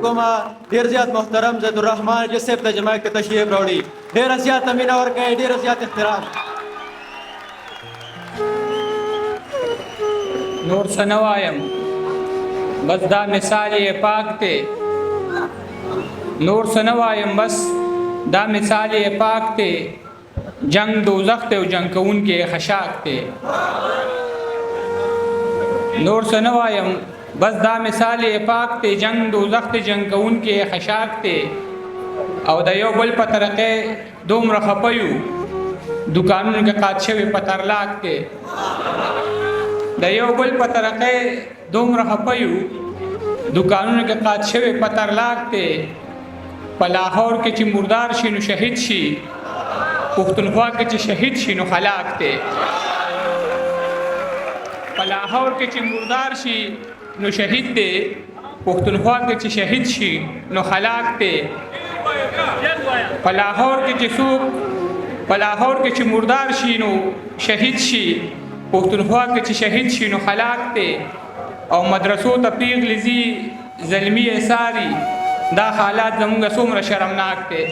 کومه ډېر زیات محترم زید الرحمن جس صاحب ته جماعت کې تشریف راوړي ډېره زیاته مینه ورکوي ډېره زیات احترام نور څه نه وایم بس دا مثال یې پاک دی نور څه نه وایم بس دا مثال یې پاک دی جنگ دوزخ دی او جنگ کوونکی یې خشاک دی نور څه نه وایم بس دا مثال یې پاک دی جنگ دوزخ دی جنگ کوونکی یې خشاک دی او د یو بل په طرقې دومره خفه یو دوکانونو کې قات شوي په ترلاک دی د یو بل په طرقې دومره خفه یو دوکانونو کې قات شوي په ترلاک دی په لاهور کې چې مردار شي نو شهید شي پښتونخوا کې چې شهید شي نو خلاک دی په لاهور کې چې مردار شي نو شهید دی پښتونخوا کې چې شهید شي نو خلاک دی په لاهور کې چې څوک په لاهور کې چې مردار شي نو شهید شي پښتونخوا کې چې شهید شي نو خلاک دی او مدرسو ته پیغلې ځي زلمي یې ساري دا حالات زموږ څومره شرمناک دی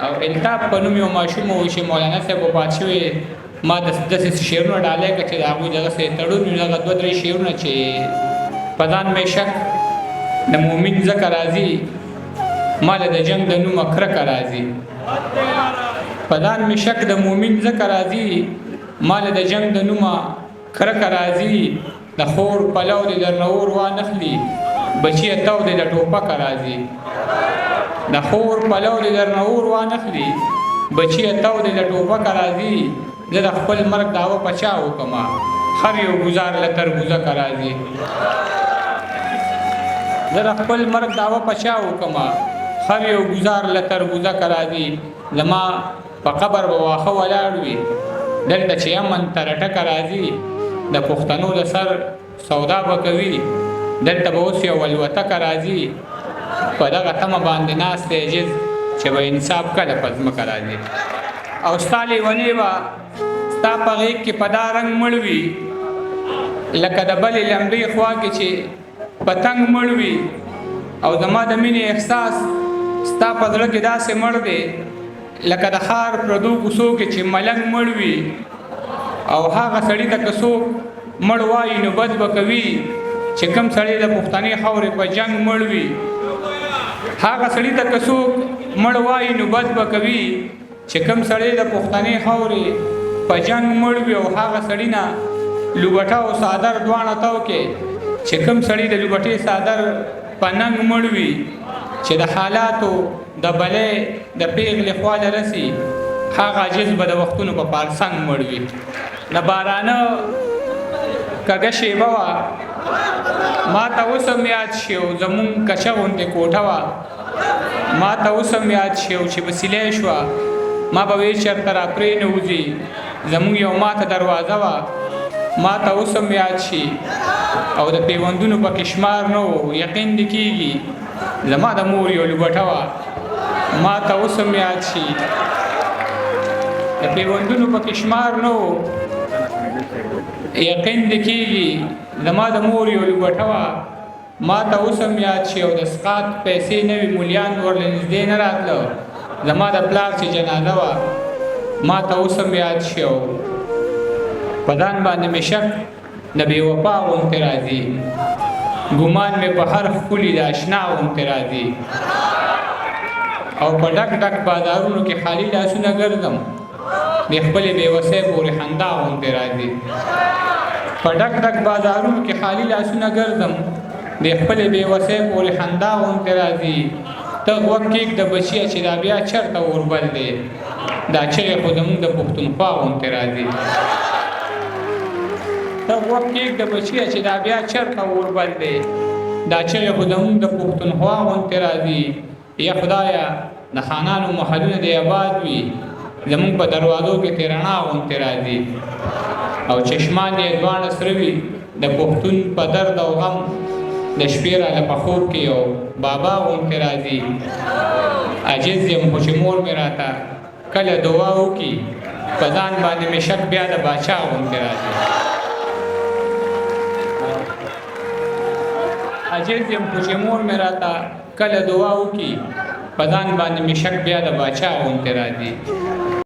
او التاف په نوم یو ماشوم و چې مولانا صاحب وفات شوی ما داسې شعرونه ډالۍ کړه چې د هغوی دغسې تړون وي دغه دوه درې شعرونه چې په ځان مې شک د مؤمن ځکه راځي ما له د جنګ د نومه کرکه راځي په ځان مې شک د مؤمن ځکه راځي ما له د جنګ د نومه کرکه راځي د خور پلو دې درنه اور وانخلي بچیه تو دې د ټوپکه راځي د خور پلو دې درنه اور وانخلي بچیه تو دې د ټوپکه راځي زه د خپل مرګ دعوه په چا وکړمه هر یو ګزار له تربوزکه راځي زه د خپل مرګ دعوه په چا وکړمه هر یو ګزار له تربوزکه راځي زما په قبر به واښه ولاړ وي دلته چې امن ترټکه راځي د پښتنو د سر سودا به کوي دلته به اوس یو الوتکه راځي په دغه تمه باندې ناست دی عجز چې به انصاف کله په ځمکه راځي او ستا لیونې به ستا په غېږ کې په دا رنګ مړ وي لکه د بلې لمبې خوا کې چې پتنګ مړ وي او زما د مینې احساس ستا په زړه کې داسې مړ دی لکه د ښار پردو کوڅو کې چې ملنګ مړ وي او هغه سړي ته که څوک مړ وایي نو بد به کوي چې کوم سړی د پښتنې خاورې په جنګ مړ وي هغه سړي ته که څوک مړ وایي نو بد به کوي چې کوم سړی د پښتنې خاورې په جنګ مړ وي او هغه سړي نه لوبټه او څادر دواړه تو کې چې کوم سړی د لوبټې څادر په ننګ مړ وي چې د حالاتو د بلې د پیغلې خواله رسي هغه عاجز به د وختونو په پارسنګ مړ وي د بارانه کږه شیبه وه ما ته اوس هم یاد شي او زمونږ کچه غوندې کوټه وه ما ته اوس هم یاد شي او چې وسیلې شوه ما به وی چېرته را پرېنوځي زمونږ یو ماته دروازه وه ما ته اوس هم یاد شي او د پیوندونو پکې شمار نه و یقین دې کېږي زما د مور یو لوبټه وه ما ته اوس هم یاد شي د پیوندونو پکې شمار نه و یقین دې کېږي زما د مور یو لوبټه وه ما ته اوس هم یاد شي او د سقاط پیسې نه وي مولیان ورله نږدې نه راتله زما د پلار چې جنازه وه ما ته اوس هم یاد شي او په ځان باندې مې شک د بې وفا غوندې راځي ګمان مې په هر ښکلي د اشنا غوندې راځي او په ډک ډک بازارونو کې خالي لاسونه ګرځم د خپلې بېوسۍ پورې خندا غوندې راځي په ډک ډک بازارونو کې خالي لاسونه ګرځم د خپلې بېوسۍ پورې خندا غوندې راځي ته غوږ کېږده بچیه چې دا بیا چېرته اوربل دی دا چغې خو زمونږ د پښتونخوا غوندې راځي ته غوږ کېږده بچیه چې دا بیا چېرته اوربل دی دا چغې خو زمونږ د پښتونخوا غوندې راځي یا خدایه د خانانو محلونه دې آباد وي زمونږ په دروازو کې تې رڼا غوندې راځي او چشمان یې دواړه سره وي د پښتون په درد او غم د شپې راله په خوب کې یو بابا غوندې راځي عاجز یم خو چې مور مې راته کله دعا وکړي په ځان باندې مې شک بیا د باچا غوندې راځي عاجز یم خو چې مور مې راته کله دعا وکړي په ځان باندې مې شک بیا د باچا غوندې راځي